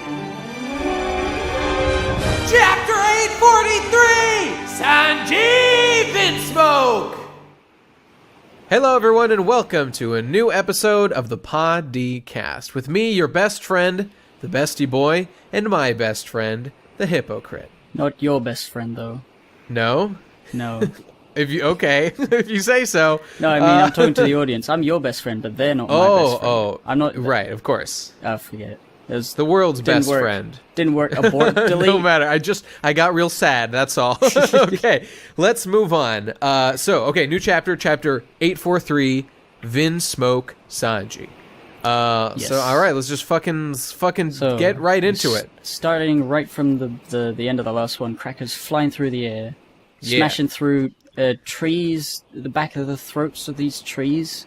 Chapter 843! Sanjeev in Smoke! Hello everyone and welcome to a new episode of the Pod-D-Cast. With me, your best friend, the bestie boy, and my best friend, the hypocrite. Not your best friend, though. No? No. If you say so. No, I mean, I'm talking to the audience. I'm your best friend, but they're not my best friend. I'm not... Right, of course. Forget it. The world's best friend. Didn't work. Abort, delete. No matter. I got real sad, that's all. Okay, let's move on. New chapter, chapter 843, Vin Smoke Sanji. Yes. So, all right, let's just fucking get right into it. Starting right from the end of the last one, Cracker's flying through the air, smashing through trees, the back of the throats of these trees.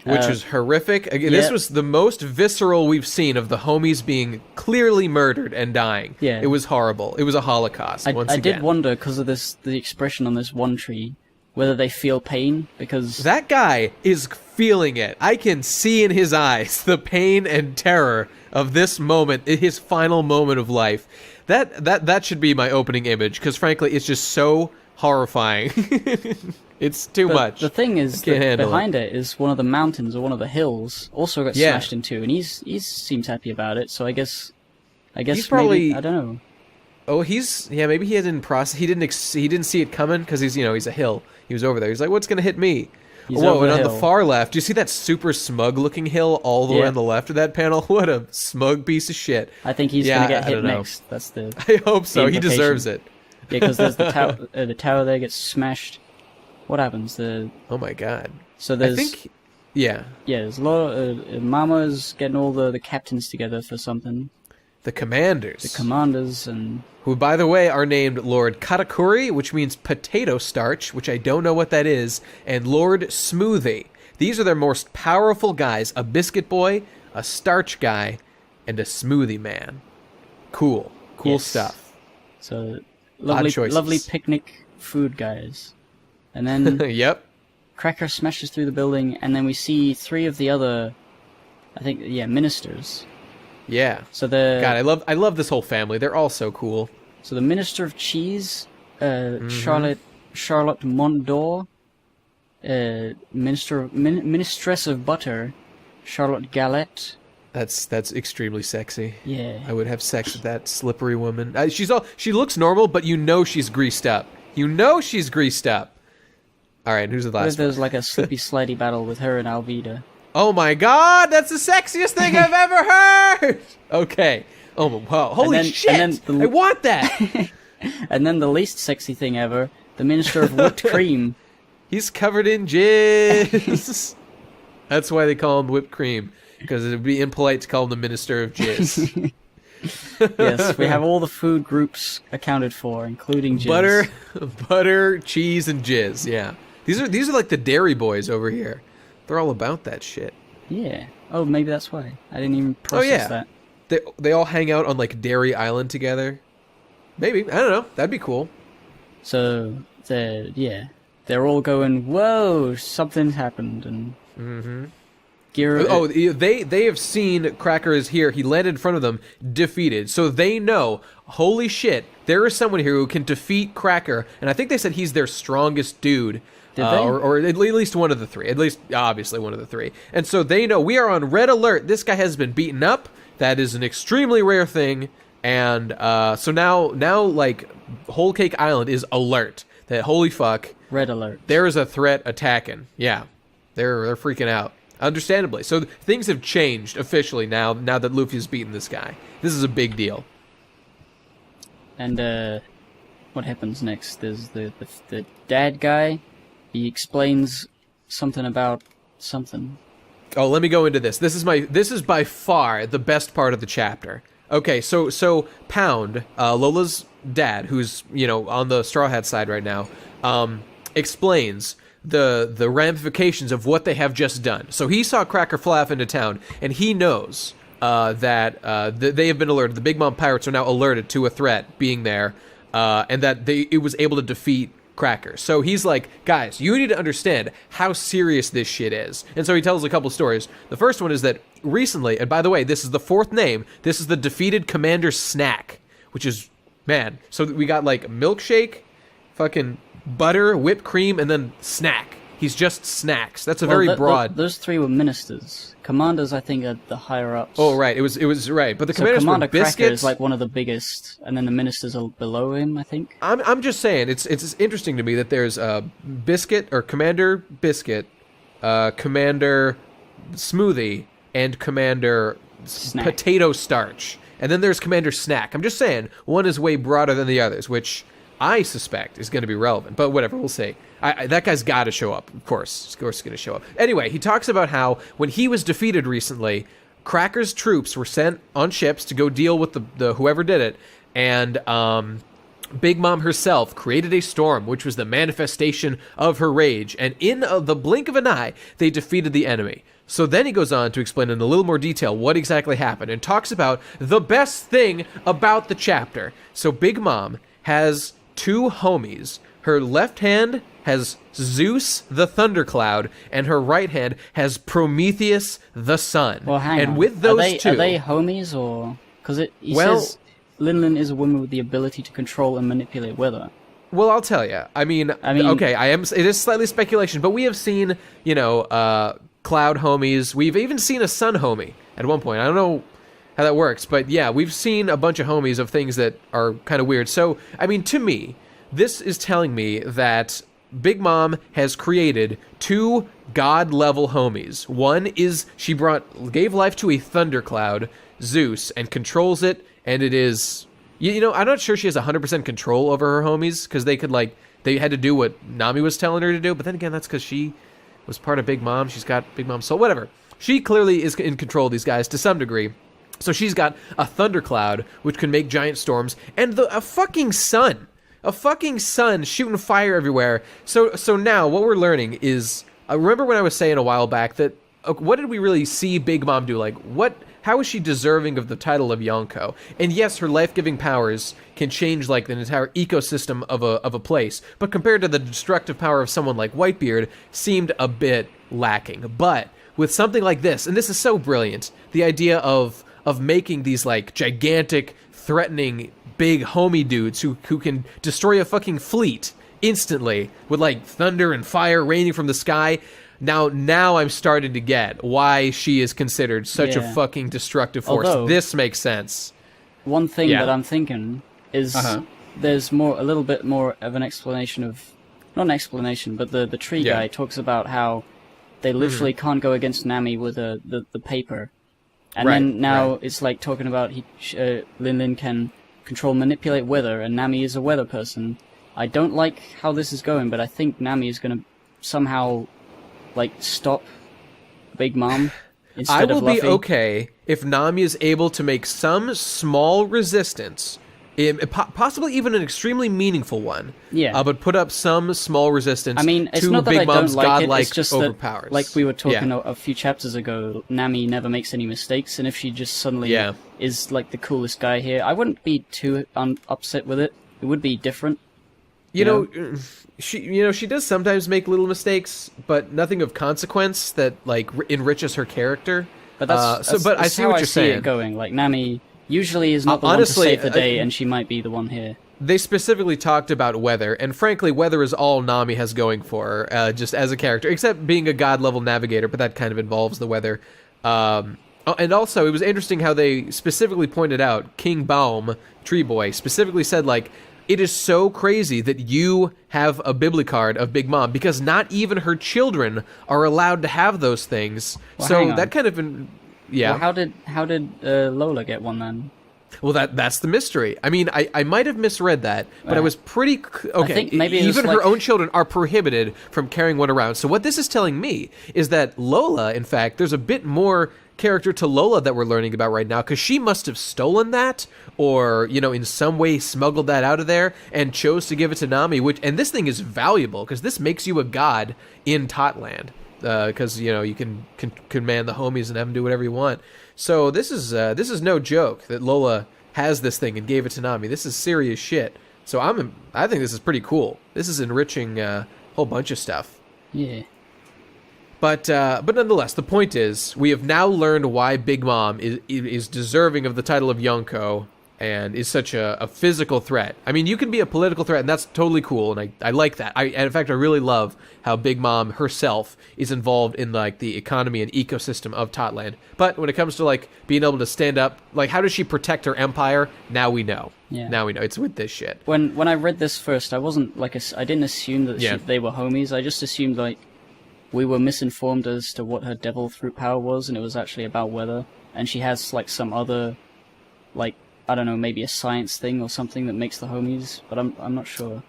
Which is horrific. Again, this was the most visceral we've seen of the homies being clearly murdered and dying. Yeah. It was horrible. It was a holocaust, once I again. did wonder, because of the expression on this one tree, whether they feel pain, because... That guy is feeling it. I can see in his eyes the pain and terror of this moment, his final moment of life. That should be my opening image, because frankly, it's just so horrifying. It's too much. The thing is, that behind it is one of the mountains or one of the hills also got smashed in two, and he seems happy about it. So I guess he's probably, maybe, I don't know. Oh, maybe he didn't process. He didn't see it coming because he's a hill. He was over there. He's like, what's gonna hit me? Whoa! And on the far left, do you see that super smug looking hill all the way on the left of that panel? What a smug piece of shit. I think he's gonna get hit next. That's the. I hope so. He deserves it. Yeah, because there's the tower. The tower there gets smashed. What happens? Oh my god. So there's... Yeah, there's a lot of... Mama's getting all the captains together for something. The commanders. The commanders and... Who, by the way, are named Lord Katakuri, which means potato starch, which I don't know what that is, and Lord Smoothie. These are their most powerful guys. A biscuit boy, a starch guy, and a smoothie man. Cool stuff. So, lovely picnic food guys. And then yep. Cracker smashes through the building, and then we see three of the other, I think, ministers. Yeah. So God, I love this whole family. They're all so cool. So the Minister of Cheese, Charlotte Mondor, Mistress of Butter, Charlotte Galette. That's extremely sexy. Yeah. I would have sex with that slippery woman. She looks normal, but she's greased up. All right, who's the last one? There's like a slippy slidey battle with her and Alvida. Oh my god, that's the sexiest thing I've ever heard! Okay. Oh, wow. Holy shit! I want that! And then the least sexy thing ever, the Minister of Whipped Cream. He's covered in jizz. That's why they call him Whipped Cream, because it would be impolite to call him the Minister of Jizz. Yes, we have all the food groups accounted for, including jizz. Butter, cheese, and jizz, yeah. These are like the dairy boys over here. They're all about that shit. Yeah. Oh, maybe that's why. I didn't even process that. They all hang out on like Dairy Island together. Maybe. I don't know. That'd be cool. So, they're all going, whoa, something happened, and... Mm-hmm. They have seen Cracker is here. He landed in front of them, defeated. So they know, holy shit, there is someone here who can defeat Cracker. And I think they said he's their strongest dude. Did they? Or at least one of the three. At least, obviously, one of the three. And so they know we are on red alert. This guy has been beaten up. That is an extremely rare thing. And so now, like, Whole Cake Island is alert. That, holy fuck. Red alert. There is a threat attacking. Yeah. They're freaking out. Understandably. So things have changed officially now that Luffy's beaten this guy. This is a big deal. And what happens next? There's the dad guy. He explains something about something. Oh, let me go into this. This is by far the best part of the chapter. Okay, so Pound, Lola's dad, who's, on the Straw Hat side right now, explains the ramifications of what they have just done. So he saw Cracker fly off into town, and he knows that they have been alerted. The Big Mom Pirates are now alerted to a threat being there, and that it was able to defeat Cracker. So he's like, guys, you need to understand how serious this shit is. And so he tells a couple stories. The first one is that recently, and by the way, this is the 4th name. This is the defeated Commander Snack, which is, man. So we got like milkshake, fucking butter, whipped cream, and then Snack. He's just Snacks. That's a very broad. Those 3 were ministers. Commanders, I think, are the higher ups. Oh, right. It was right. But the commanders Commander were Biscuits. Cracker is like one of the biggest, and then the ministers are below him, I think. I'm just saying, it's interesting to me that there's Biscuit, or Commander Biscuit, Commander Smoothie, and Commander Snack. Potato Starch. And then there's Commander Snack. I'm just saying, one is way broader than the others, which I suspect is going to be relevant. But whatever, we'll see. That guy's got to show up, of course. Of course he's going to show up. Anyway, he talks about how when he was defeated recently, Cracker's troops were sent on ships to go deal with the whoever did it, and Big Mom herself created a storm, which was the manifestation of her rage, and in the blink of an eye, they defeated the enemy. So then he goes on to explain in a little more detail what exactly happened, and talks about the best thing about the chapter. So Big Mom has 2 homies. Her left hand has Zeus the Thundercloud, and her right hand has Prometheus the Sun. Well, hang on. With those two, are they homies, or because he says Linlin is a woman with the ability to control and manipulate weather? Well, I'll tell you. I mean, okay, it is slightly speculation, but we have seen, cloud homies. We've even seen a sun homie at one point. I don't know how that works, but yeah, we've seen a bunch of homies of things that are kind of weird. So, I mean, to me, this is telling me that Big Mom has created 2 god-level homies. One is she gave life to a thundercloud, Zeus, and controls it, and it is... I'm not sure she has 100% control over her homies, because they had to do what Nami was telling her to do, but then again, that's because she was part of Big Mom. She's got Big Mom's soul, whatever. She clearly is in control of these guys to some degree. So she's got a thundercloud, which can make giant storms, and a fucking sun. A fucking sun shooting fire everywhere. So now what we're learning is, remember when I was saying a while back that what did we really see Big Mom do? Like, how is she deserving of the title of Yonko? And yes, her life-giving powers can change like the entire ecosystem of a place, but compared to the destructive power of someone like Whitebeard, seemed a bit lacking. But with something like this, and this is so brilliant, the idea of making these like gigantic, threatening, big homie dudes who can destroy a fucking fleet instantly with like thunder and fire raining from the sky. Now I'm starting to get why she is considered such a fucking destructive force. Although, this makes sense. One thing that I'm thinking is there's a little bit more of an explanation of, not an explanation, but the tree guy talks about how they literally can't go against Nami with the paper. And then now it's like talking about Lin can control, manipulate weather, and Nami is a weather person. I don't like how this is going, but I think Nami is going to somehow like stop Big Mom instead of Luffy. I will be okay if Nami is able to make some small resistance, possibly even an extremely meaningful one. Yeah. But put up some small resistance. I mean, it's to not that Big I Mom's don't like godlike it. It's just overpowers. that, like we were talking a few chapters ago, Nami never makes any mistakes, and if she just suddenly is like the coolest guy here, I wouldn't be too upset with it. It would be different. You know, she does sometimes make little mistakes, but nothing of consequence that like enriches her character. But that's but I see what you're saying. It going like Nami usually is not the one to save the day, and she might be the one here. They specifically talked about weather, and frankly, weather is all Nami has going for her, just as a character, except being a god-level navigator, but that kind of involves the weather. And also, it was interesting how they specifically pointed out, King Baum, Tree Boy, specifically said, like, it is so crazy that you have a Biblicard of Big Mom, because not even her children are allowed to have those things. Well, so that kind of... Yeah. Well, how did Lola get one then? Well, that's the mystery. I mean, I might have misread that, but I was pretty... Okay, I think maybe even her own children are prohibited from carrying one around. So what this is telling me is that Lola, in fact, there's a bit more character to Lola that we're learning about right now, because she must have stolen that, or, in some way smuggled that out of there, and chose to give it to Nami, and this thing is valuable, because this makes you a god in Totland. Because you can command the homies and have them do whatever you want. So this is no joke that Lola has this thing and gave it to Nami. This is serious shit. So I think this is pretty cool. This is enriching a whole bunch of stuff. Yeah. But nonetheless, the point is, we have now learned why Big Mom is deserving of the title of Yonko and is such a physical threat. I mean, you can be a political threat, and that's totally cool, and I like that. And in fact, I really love how Big Mom herself is involved in, like, the economy and ecosystem of Totland. But when it comes to, like, being able to stand up, like, how does she protect her empire? Now we know. Yeah. Now we know. It's with this shit. When I read this first, I wasn't, like, I didn't assume that they were homies. I just assumed, like, we were misinformed as to what her devil fruit power was, and it was actually about weather. And she has, like, some other, like, I don't know, maybe a science thing or something that makes the homies, but I'm not sure.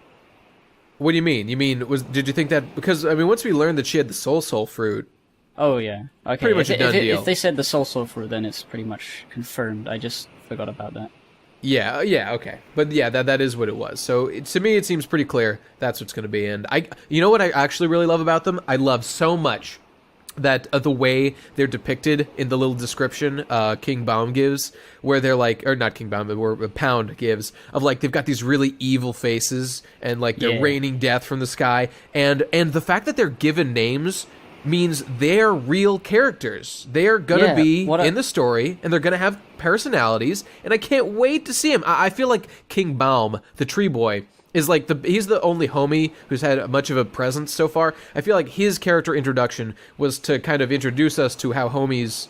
What do you mean? Did you think that, because, I mean, once we learned that she had the soul fruit. Oh, yeah. Okay. Pretty much a done deal. If they said the soul fruit, then it's pretty much confirmed. I just forgot about that. Yeah, okay. But yeah, that is what it was. So to me, it seems pretty clear that's what's going to be. And you know what I actually really love about them? I love so much that the way they're depicted in the little description King Baum gives, where they're like, or not King Baum, but where Pound gives, of like, they've got these really evil faces, and like they're raining death from the sky, and the fact that they're given names means they're real characters. They're gonna be in the story, and they're gonna have personalities, and I can't wait to see him. I feel like King Baum, the tree boy, is like he's the only homie who's had much of a presence so far. I feel like his character introduction was to kind of introduce us to how homies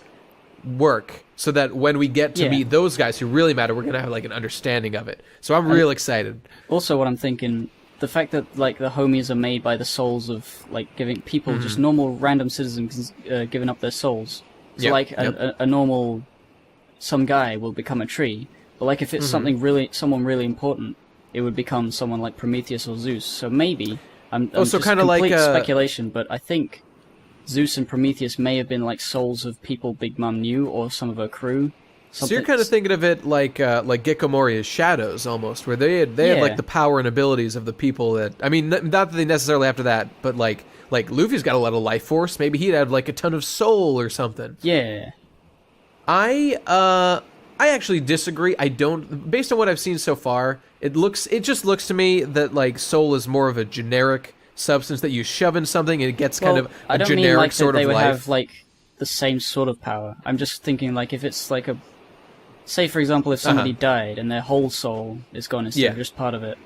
work, so that when we get to meet those guys who really matter, we're gonna have like an understanding of it. So I'm real excited. Also, what I'm thinking, the fact that like the homies are made by the souls of like giving people, just normal random citizens giving up their souls. So like a normal, some guy will become a tree, but like if it's someone really important, it would become someone like Prometheus or Zeus. So maybe I'm so just kind of complete like speculation, but I think Zeus and Prometheus may have been like souls of people Big Mom knew, or some of her crew. So you're kind of thinking of it like Gekko Moriya's shadows, almost, where they had like the power and abilities of the people that, I mean, not that they necessarily after that, but like Luffy's got a lot of life force. Maybe he'd have like a ton of soul or something. Yeah. I actually disagree. I don't, based on what I've seen so far, it just looks to me that like soul is more of a generic substance that you shove in something and it gets kind of a generic sort of life. I don't mean like they would have like the same sort of power. I'm just thinking like if it's like say for example if somebody died and their whole soul is gone instead of just part of it,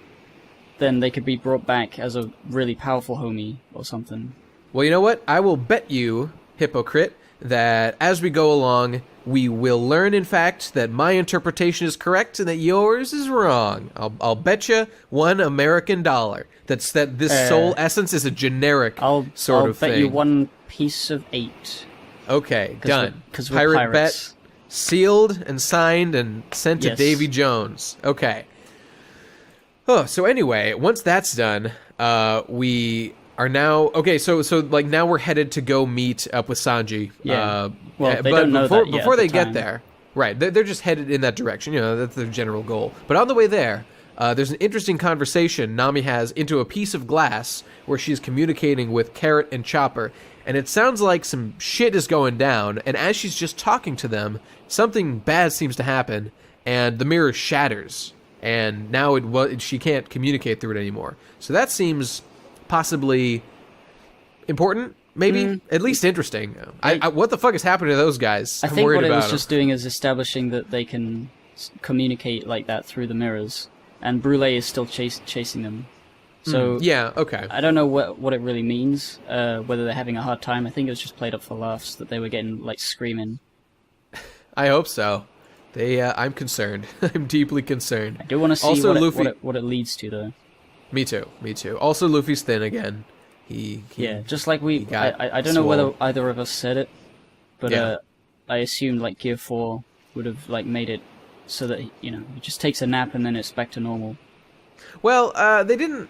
then they could be brought back as a really powerful homie or something. Well, you know what? I will bet you, Hypocrite, that as we go along, we will learn, in fact, that my interpretation is correct and that yours is wrong. I'll bet you $1 American that this soul essence is a generic sort of thing. I'll bet you 1 piece of 8. Okay, done. Because we're Pirate pirates. Bet sealed and signed and sent to Yes. Davy Jones. Okay. Oh, so anyway, once that's done, we are now so like now we're headed to go meet up with Sanji. Yeah. Well, they don't know that yet before at the they get time. there, right? They're just headed in that direction. You know, that's their general goal. But on the way there, there's an interesting conversation Nami has into a piece of glass where she's communicating with Carrot and Chopper, and it sounds like some shit is going down. And as she's just talking to them, something bad seems to happen, and the mirror shatters, and now she can't communicate through it anymore. So that seems possibly important. Maybe at least interesting. What the fuck is happening to those guys? I think what it was just doing is establishing that they can communicate like that through the mirrors, and Brule is still chasing them. So yeah, okay. I don't know what it really means. Whether they're having a hard time. I think it was just played up for laughs that they were getting like screaming. I hope so. I'm concerned. I'm deeply concerned. I do want to see also, what it leads to, though. Me too. Also, Luffy's thin again. Just like I don't know whether either of us said it, but I assumed like Gear 4 would have like made it so that he just takes a nap and then it's back to normal. Well, they didn't.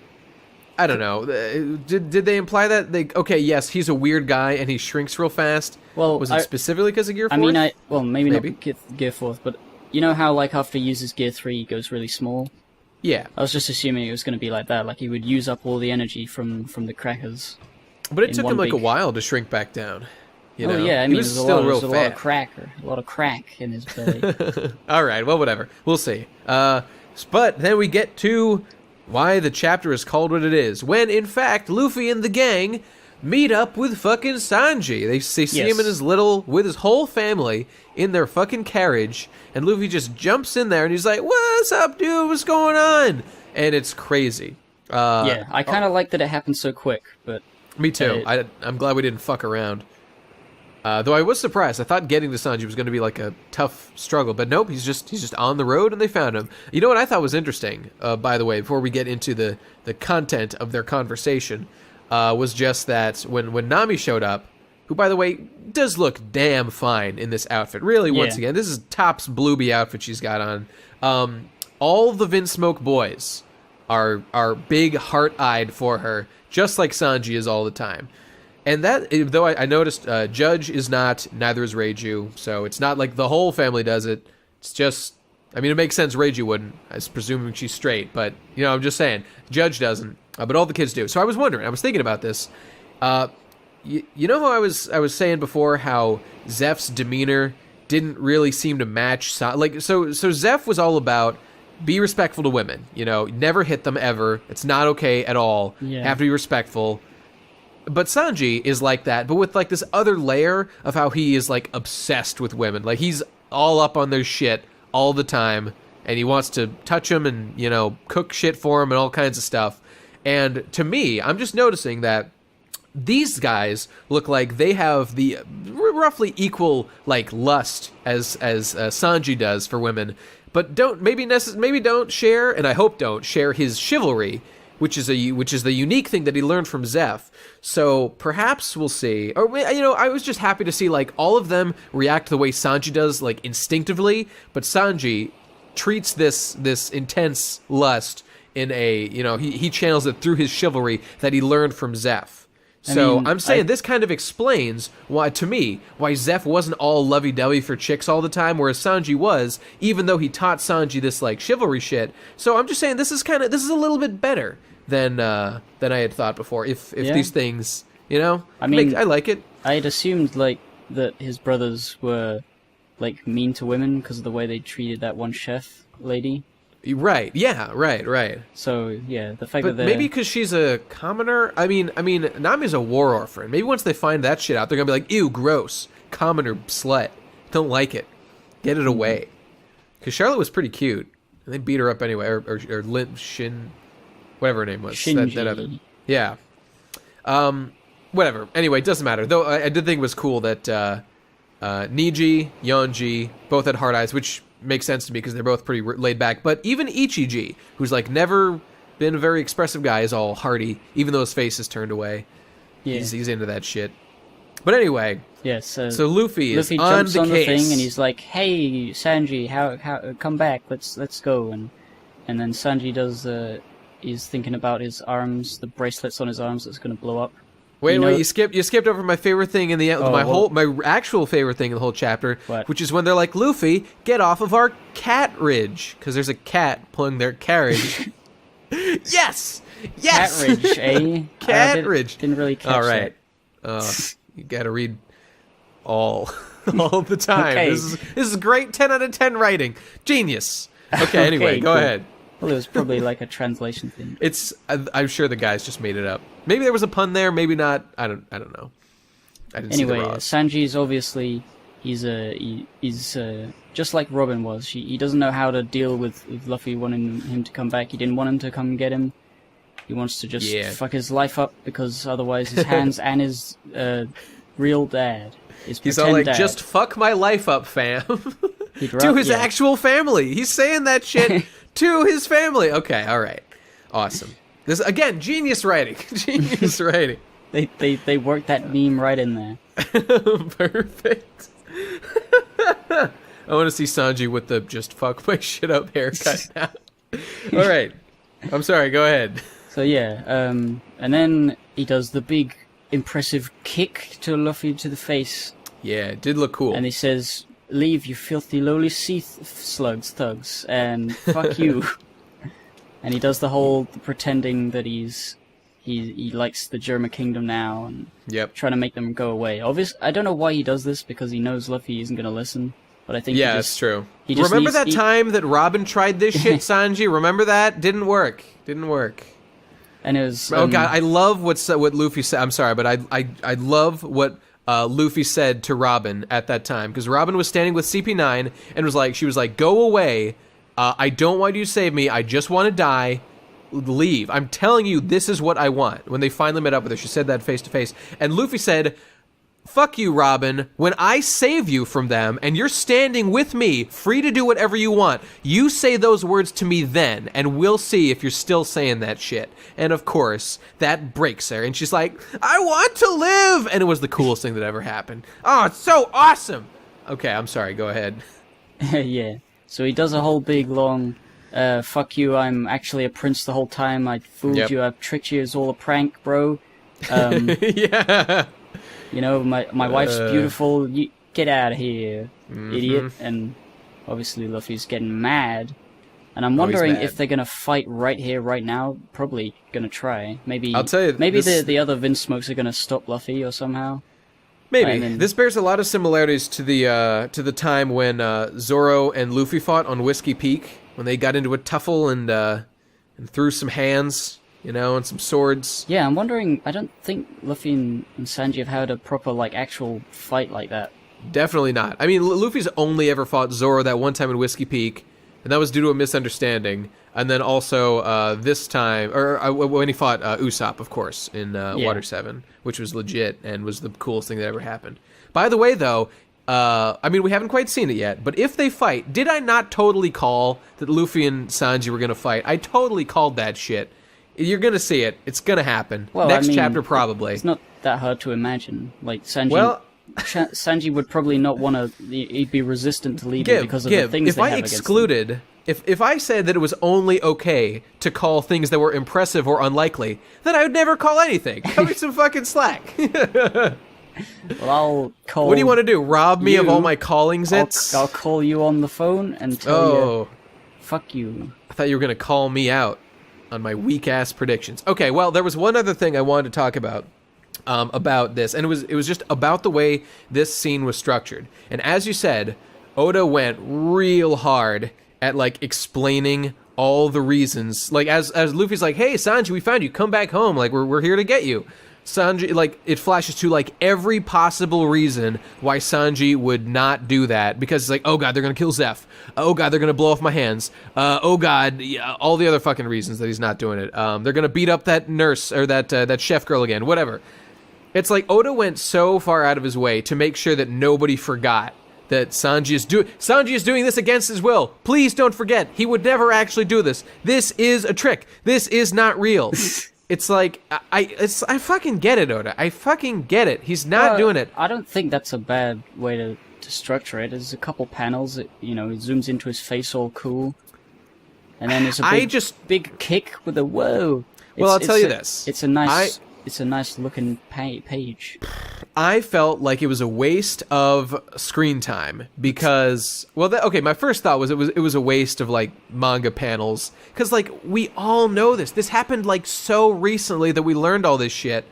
I don't know. Did they imply that yes, he's a weird guy and he shrinks real fast? Well, was it specifically because of Gear 4? I mean, maybe not Gear 4, but you know how like after he uses Gear 3 he goes really small? Yeah. I was just assuming it was going to be like that, like he would use up all the energy from the crackers. But it took him like a while to shrink back down. You know? Yeah, I mean, there's a lot of crack in his belly. All right, well, whatever. We'll see. But then we get to why the chapter is called what it is, when, in fact, Luffy and the gang meet up with fucking Sanji. They see him in with his whole family in their fucking carriage, and Luffy just jumps in there and he's like, "What's up, dude? What's going on?" And it's crazy. I kind of like that it happened so quick, but me too. I'm glad we didn't fuck around. Though I was surprised. I thought getting to Sanji was going to be like a tough struggle, but nope. He's just on the road, and they found him. You know what I thought was interesting, by the way, before we get into the content of their conversation, was just that when Nami showed up, who, by the way, does look damn fine in this outfit. Really, once again, this is Top's Blueby outfit she's got on. All the Vinsmoke boys are big heart-eyed for her, just like Sanji is all the time. And that, though I noticed Judge is not, neither is Reiju, so it's not like the whole family does it. It's just, I mean, it makes sense Reiju wouldn't, I was presuming she's straight, but, you know, I'm just saying, Judge doesn't, but all the kids do. So I was wondering, I was thinking about this. You know how I was saying before how Zeph's demeanor didn't really seem to match, so Zeph was all about, be respectful to women, you know, never hit them ever, it's not okay at all, have to be respectful. But Sanji is like that, but with like this other layer of how he is like obsessed with women. Like he's all up on their shit all the time, and he wants to touch them and, you know, cook shit for them and all kinds of stuff. And to me, I'm just noticing that these guys look like they have the roughly equal like lust as Sanji does for women, but maybe don't share, and I hope don't share his chivalry, which is the unique thing that he learned from Zeph. So perhaps we'll see. Or, you know, I was just happy to see like all of them react the way Sanji does, like instinctively, but Sanji treats this intense lust in a, you know, he channels it through his chivalry that he learned from Zeph. So I'm saying this kind of explains why Zeph wasn't all lovey-dovey for chicks all the time, whereas Sanji was, even though he taught Sanji this like chivalry shit. So I'm just saying this is a little bit better than I had thought before. If these things, you know, I like it. I had assumed like that his brothers were like mean to women because of the way they treated that one chef lady. Right. Yeah. Right. So yeah, the fact but that maybe because she's a commoner. I mean, Nami's a war orphan. Maybe once they find that shit out, they're gonna be like, "Ew, gross, commoner slut. Don't like it. Get it away." Because Charlotte was pretty cute, and they beat her up anyway, or Shin, whatever her name was. Shinji. That other. Yeah. Whatever. Anyway, it doesn't matter. Though I did think it was cool that Niji, Yonji both had hard eyes, which makes sense to me because they're both pretty laid back. But even Ichiji, who's like never been a very expressive guy, is all hearty, even though his face is turned away. Yeah. He's into that shit. But anyway, so Luffy is on jumps the on case. The thing and he's like, "Hey, Sanji, how come back? Let's go." And then Sanji does. He's thinking about his arms, the bracelets on his arms that's going to blow up. Wait, you skipped over my favorite thing in the my actual favorite thing in the whole chapter, which is when they're like, "Luffy, get off of our cat ridge," because there's a cat pulling their carriage. Yes. Cat ridge, eh? Cat ridge. Didn't really catch all right. You got to read all the time. Okay. This is great. 10 out of 10 writing. Genius. Okay. Anyway, go ahead. Well, it was probably like a translation thing. I'm sure the guys just made it up. Maybe there was a pun there, maybe not. I don't know. I didn't anyway, see the Raws. Sanji's obviously he's just like Robin was. He doesn't know how to deal with Luffy wanting him to come back. He didn't want him to come get him. He wants to just fuck his life up because otherwise his hands and his real dad, he's all like, dad. "Just fuck my life up, fam." To his actual family. He's saying that shit to his family. Okay, all right. Awesome. This, again, genius writing. Genius writing. They worked that meme right in there. Perfect. I want to see Sanji with the "just fuck my shit up" haircut now. All right. I'm sorry, go ahead. So yeah, and then he does the big, impressive kick to Luffy to the face. Yeah, it did look cool. And he says, "Leave, you filthy lowly sea thugs, and fuck you." And he does the whole pretending that he likes the Germa Kingdom now, and trying to make them go away. Obviously, I don't know why he does this, because he knows Luffy isn't going to listen. But I think that's true. Remember that time that Robin tried this shit, Sanji? Remember that? Didn't work. And it was... oh god, I love what Luffy said. I'm sorry, but I love what Luffy said to Robin at that time, because Robin was standing with CP9 and she was like, go away. I don't want you to save me. I just want to die. Leave. I'm telling you, this is what I want. When they finally met up with her, she said that face to face. And Luffy said, fuck you, Robin. When I save you from them and you're standing with me, free to do whatever you want, you say those words to me then, and we'll see if you're still saying that shit. And of course, that breaks her. And she's like, I want to live! And it was the coolest thing that ever happened. Oh, it's so awesome! Okay, I'm sorry. Go ahead. Yeah. So he does a whole big, long... fuck you, I'm actually a prince the whole time, I fooled you, I've tricked you, it's all a prank, bro. Yeah. You know, my wife's beautiful, you get out of here, idiot. And obviously Luffy's getting mad. And I'm wondering if they're gonna fight right here, right now. Probably gonna try. Maybe I'll tell you, maybe the other Vince Smokes are gonna stop Luffy or somehow. Maybe. This bears a lot of similarities to the time when Zoro and Luffy fought on Whiskey Peak, when they got into a tuffle and threw some hands, you know, and some swords. Yeah, I'm wondering, I don't think Luffy and Sanji have had a proper, like, actual fight like that. Definitely not. I mean, Luffy's only ever fought Zoro that one time in Whiskey Peak, and that was due to a misunderstanding. And then also this time, or when he fought Usopp, of course, in Water 7, which was legit and was the coolest thing that ever happened. By the way, though, I mean, we haven't quite seen it yet, but if they fight, did I not totally call that Luffy and Sanji were going to fight? I totally called that shit. You're going to see it. It's going to happen. Well, Next I mean, chapter, probably. It's not that hard to imagine. Like, Sanji... Sanji would probably not want to... He'd be resistant to leaving because of the things they have against him. If I said that it was only okay to call things that were impressive or unlikely, then I would never call anything. Cut me some fucking slack. Well, I'll call... What do you want to do? Rob me of all my callings? I'll call you on the phone and tell you... Fuck you. I thought you were going to call me out on my weak-ass predictions. Okay, well, there was one other thing I wanted to talk about this, and it was just about the way this scene was structured. And as you said, Oda went real hard at, like, explaining all the reasons. Like, as Luffy's like, hey, Sanji, we found you. Come back home. Like, we're here to get you. Sanji, like, it flashes to, like, every possible reason why Sanji would not do that. Because it's like, oh, God, they're going to kill Zeph. Oh, God, they're going to blow off my hands. Oh, God, yeah, all the other fucking reasons that he's not doing it. They're going to beat up that nurse or that chef girl again. Whatever. It's like Oda went so far out of his way to make sure that nobody forgot that Sanji is doing this against his will. Please don't forget. He would never actually do this. This is a trick. This is not real. It's like, I fucking get it, Oda. I fucking get it. He's not doing it. I don't think that's a bad way to structure it. There's a couple panels that, you know, it zooms into his face all cool. And then there's a big kick with a whoa. Well, I'll tell you this. It's a nice looking page. I felt like it was a waste of screen time because, well, okay, my first thought was it was a waste of, like, manga panels because, like, we all know this. This happened, like, so recently that we learned all this shit.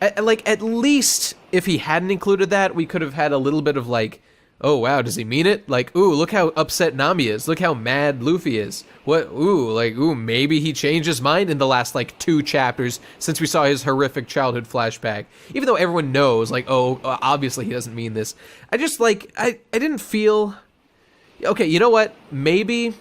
At least if he hadn't included that, we could have had a little bit of, like, oh, wow, does he mean it? Like, ooh, look how upset Nami is. Look how mad Luffy is. What? Ooh, maybe he changed his mind in the last, like, 2 chapters since we saw his horrific childhood flashback. Even though everyone knows, like, oh, obviously he doesn't mean this. I just, like, I didn't feel... Okay, you know what? Maybe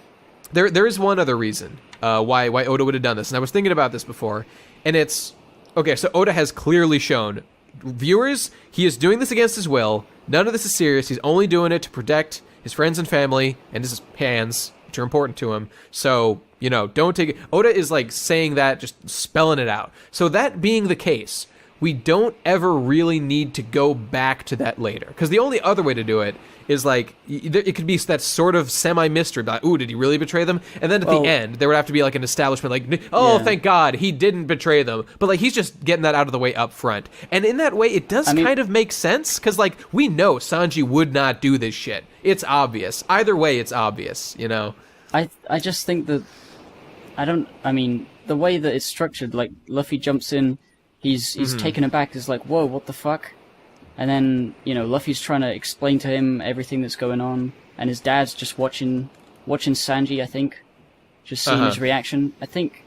there is one other reason why Oda would have done this. And I was thinking about this before. And it's... Okay, so Oda has clearly shown... Viewers, he is doing this against his will. None of this is serious. He's only doing it to protect his friends and family and his hands, which are important to him. So, you know, don't take it. Oda is, like, saying that, just spelling it out. So that being the case, we don't ever really need to go back to that later. Because the only other way to do it is, like, it could be that sort of semi-mystery. Like, ooh, did he really betray them? And then at the end, there would have to be, like, an establishment, like, oh, thank God, he didn't betray them. But, like, he's just getting that out of the way up front. And in that way, it does kind of make sense. Because, like, we know Sanji would not do this shit. It's obvious. Either way, it's obvious, you know? I just think that... I mean, the way that it's structured, like, Luffy jumps in, he's taken aback, is like, whoa, what the fuck? And then, you know, Luffy's trying to explain to him everything that's going on, and his dad's just watching Sanji, I think, just seeing his reaction. I think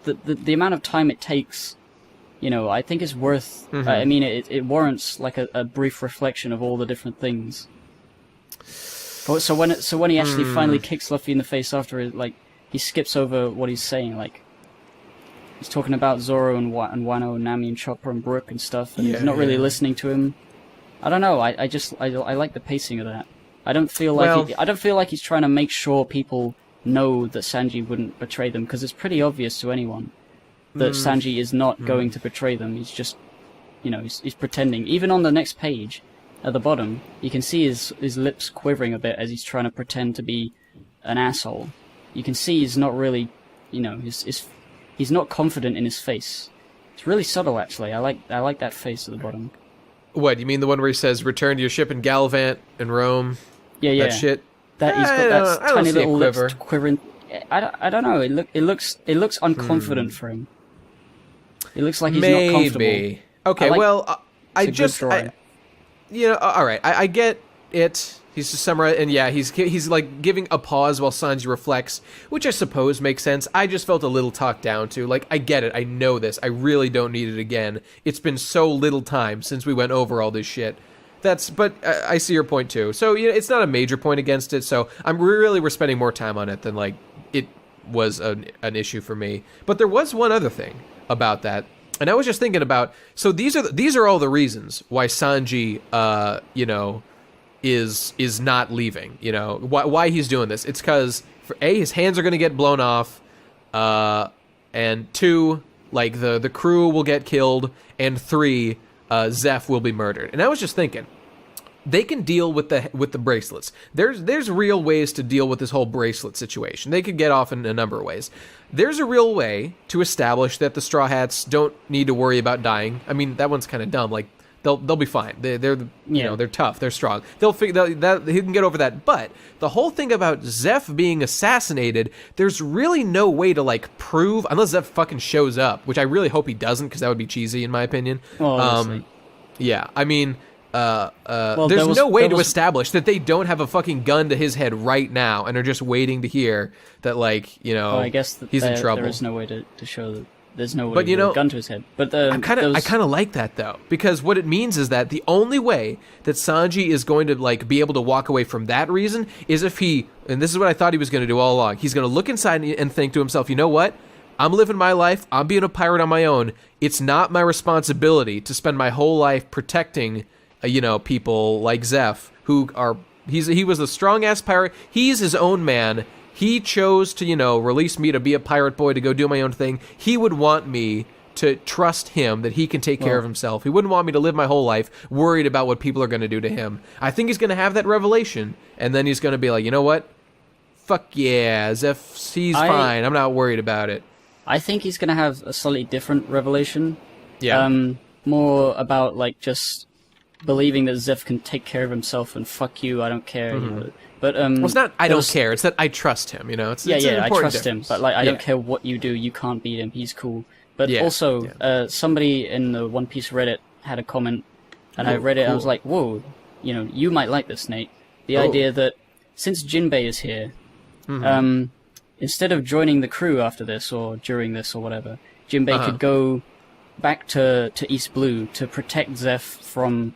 the amount of time it takes, I think is worth. I mean, it warrants like a brief reflection of all the different things. So when he actually finally kicks Luffy in the face after it, like he skips over what he's saying, like he's talking about Zoro and Wano and Nami and Chopper and Brook and stuff, and he's not really listening to him. I don't know. I like the pacing of that. I don't feel like he's trying to make sure people know that Sanji wouldn't betray them, because it's pretty obvious to anyone that Sanji is not going to betray them. He's just, he's pretending. Even on the next page, at the bottom, you can see his lips quivering a bit as he's trying to pretend to be an asshole. You can see he's not really, he's not confident in his face. It's really subtle, actually. I like that face at the bottom. What, you mean the one where he says, "Return to your ship in Gallivant in Rome"? Yeah. That shit. That he's got that tiny little lips quivering. I don't know. It looks unconfident for him. It looks like he's not comfortable. Okay, all right. I get it. He's just summarizing, and yeah, he's like giving a pause while Sanji reflects, which I suppose makes sense. I just felt a little talked down to. Like, I get it. I know this. I really don't need it again. It's been so little time since we went over all this shit. But I see your point too. So it's not a major point against it. So we're spending more time on it than like it was an issue for me. But there was one other thing about that, and I was just thinking about. So these are all the reasons why Sanji, is not leaving. Why he's doing this. It's because for A, his hands are going to get blown off, and 2, like the crew will get killed, and 3. Zeph will be murdered. And I was just thinking, they can deal with the bracelets. There's real ways to deal with this whole bracelet situation. They could get off in a number of ways. There's a real way to establish that the Straw Hats don't need to worry about dying. I mean, that one's kind of dumb. Like they'll be fine. They're tough. They're strong. They'll figure that he can get over that. But the whole thing about Zeph being assassinated, there's really no way to like prove, unless Zeph fucking shows up, which I really hope he doesn't, because that would be cheesy in my opinion. Well, yeah, I mean, there's no way to establish that they don't have a fucking gun to his head right now and are just waiting to hear that, like, I guess he's in trouble. There is no way to show that. There's no way to get a gun to his head. But I kind of like that though, because what it means is that the only way that Sanji is going to like be able to walk away from that reason is if he, and this is what I thought he was going to do all along, he's going to look inside and think to himself, you know what? I'm living my life. I'm being a pirate on my own. It's not my responsibility to spend my whole life protecting, people like Zeph, who are, he was a strong ass pirate. He's his own man. He chose to, release me to be a pirate boy, to go do my own thing. He would want me to trust him, that he can take care of himself. He wouldn't want me to live my whole life worried about what people are going to do to him. I think he's going to have that revelation, and then he's going to be like, you know what? Fuck yeah, Zeph, he's fine. I'm not worried about it. I think he's going to have a slightly different revelation. Yeah. More about, like, just believing that Zeph can take care of himself and fuck you, I don't care, But well, it's not I don't care. It's that I trust him. It's I trust him. But like I don't care what you do. You can't beat him. He's cool. But also, somebody in the One Piece Reddit had a comment, and I read it. Cool. And I was like, whoa, you might like this, Nate. The idea that since Jinbei is here, instead of joining the crew after this or during this or whatever, Jinbei could go back to East Blue to protect Zeph from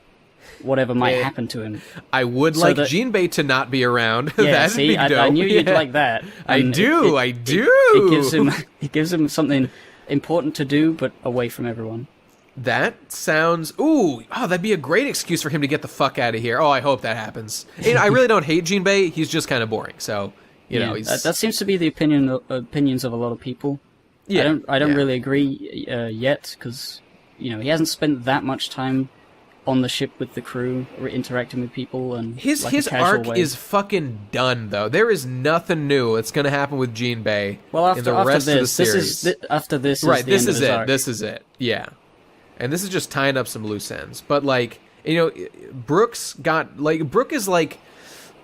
whatever might happen to him. I would like Jinbei to not be around. Yeah, That'd see, be dope. I knew you'd like that. I do. It gives him something important to do, but away from everyone. That sounds... that'd be a great excuse for him to get the fuck out of here. Oh, I hope that happens. I really don't hate Jinbei. He's just kind of boring. So, he's... That seems to be the opinions of a lot of people. Yeah. I don't really agree yet, because, he hasn't spent that much time on the ship with the crew, or interacting with people, and his arc is fucking done though. There is nothing new that's going to happen with Jinbei in the rest of the series. This is it. Yeah, and this is just tying up some loose ends. But like Brooks got like Brooke is like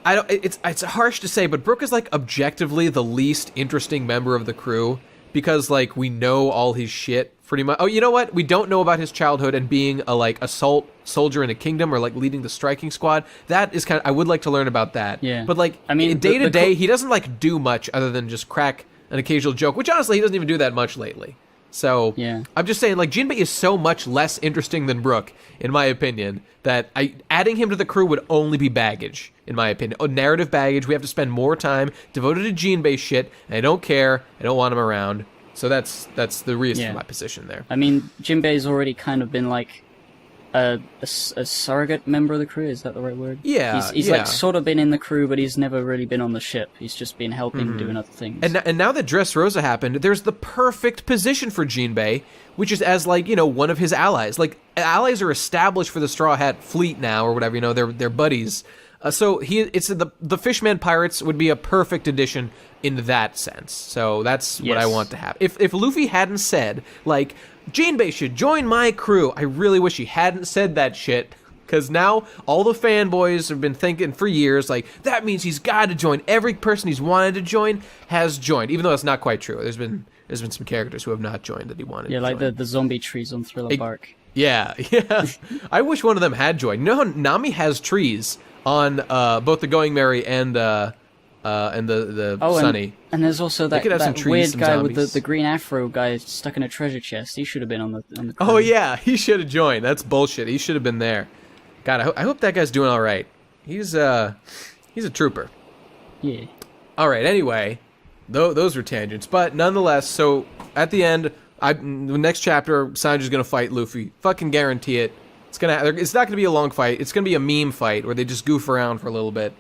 it's harsh to say, but Brooke is like objectively the least interesting member of the crew, because like we know all his shit pretty much. Oh, you know what? We don't know about his childhood and being a like assault soldier in a kingdom, or like leading the striking squad. That is I would like to learn about that. Yeah. But like, I mean, day to day, he doesn't like do much other than just crack an occasional joke, which honestly he doesn't even do that much lately. So yeah. I'm just saying, like, Jinbei is so much less interesting than Brook, in my opinion, that adding him to the crew would only be baggage, in my opinion. Oh, narrative baggage. We have to spend more time devoted to Jinbei shit, and I don't care. I don't want him around. So that's the reason for my position there. I mean, Jinbei's already kind of been like a surrogate member of the crew. Is that the right word? Yeah, he's like sort of been in the crew, but he's never really been on the ship. He's just been helping doing other things. And now that Dressrosa happened, there's the perfect position for Jinbei, which is as, like, you know, one of his allies. Like, allies are established for the Straw Hat fleet now, or whatever, you know, they're buddies. So the Fishman Pirates would be a perfect addition in that sense. So that's what I want to have. If Luffy hadn't said, like, Jinbei should join my crew, I really wish he hadn't said that shit. Because now all the fanboys have been thinking for years, like, that means he's got to join. Every person he's wanted to join has joined, even though that's not quite true. There's been some characters who have not joined that he wanted to join. Yeah, like the zombie trees on Thriller Bark. Yeah. I wish one of them had joined. You know how Nami has trees on both the Going Merry and the Sunny. And there's also that trees, weird guy zombies. with the green afro guy stuck in a treasure chest. He should have been on the crew. Oh yeah, he should have joined. That's bullshit. He should have been there. God, I hope that guy's doing all right. He's a trooper. Yeah. All right. Anyway, those were tangents, but nonetheless. So at the end, the next chapter, Sanji's gonna fight Luffy. Fucking guarantee it. It's not gonna be a long fight. It's gonna be a meme fight where they just goof around for a little bit.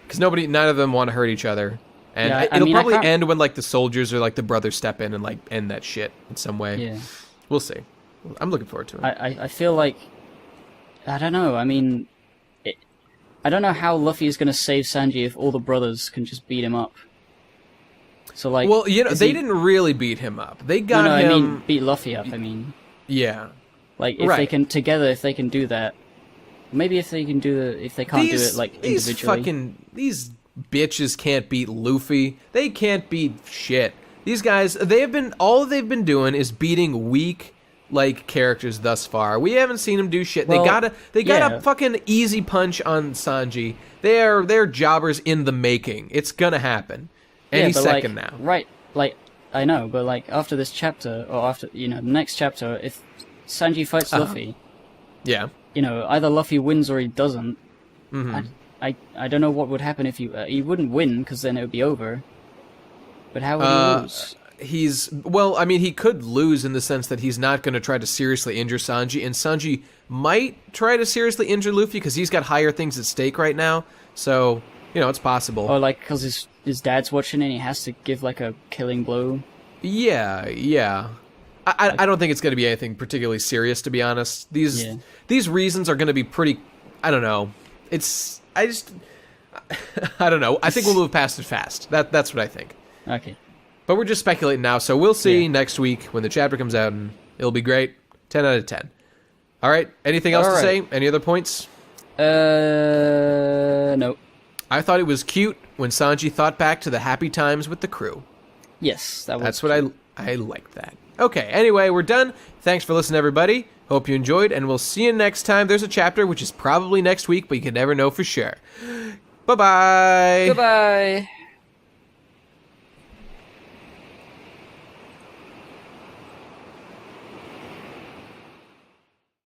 Because none of them want to hurt each other. And it'll probably end when, like, the soldiers or, like, the brothers step in and, like, end that shit in some way. Yeah. We'll see. I'm looking forward to it. I feel like... I don't know. I mean... I don't know how Luffy is going to save Sanji if all the brothers can just beat him up. So, like... Well, you know, they didn't really beat him up. They got him... I mean, beat Luffy up, I mean. Yeah. Like, if they can... Together, if they can do that... Maybe if they can't do it, like, individually. These bitches can't beat Luffy. They can't beat shit. These guys, all they've been doing is beating weak, like, characters thus far. We haven't seen them do shit. Well, they got a fucking easy punch on Sanji. They're jobbers in the making. It's gonna happen. Any second now. Right, like, I know, but, like, after this chapter, or after, you know, the next chapter, if Sanji fights Luffy... Yeah. You know, either Luffy wins or he doesn't. I don't know what would happen if he wouldn't win, because then it would be over. But how would he lose? He could lose in the sense that he's not going to try to seriously injure Sanji, and Sanji might try to seriously injure Luffy because he's got higher things at stake right now. So, you know, it's possible. Or, like, because his dad's watching and he has to give, like, a killing blow. Yeah. I don't think it's going to be anything particularly serious, to be honest. These reasons are going to be pretty... I don't know. I don't know. I think we'll move past it fast. That's what I think. Okay. But we're just speculating now, so we'll see next week when the chapter comes out, and it'll be great. 10 out of 10. All right. Anything else to say? Any other points? No. I thought it was cute when Sanji thought back to the happy times with the crew. Yes, that's what I liked that. Okay, anyway, we're done. Thanks for listening, everybody. Hope you enjoyed, and we'll see you next time. There's a chapter, which is probably next week, but you can never know for sure. Bye-bye. Goodbye.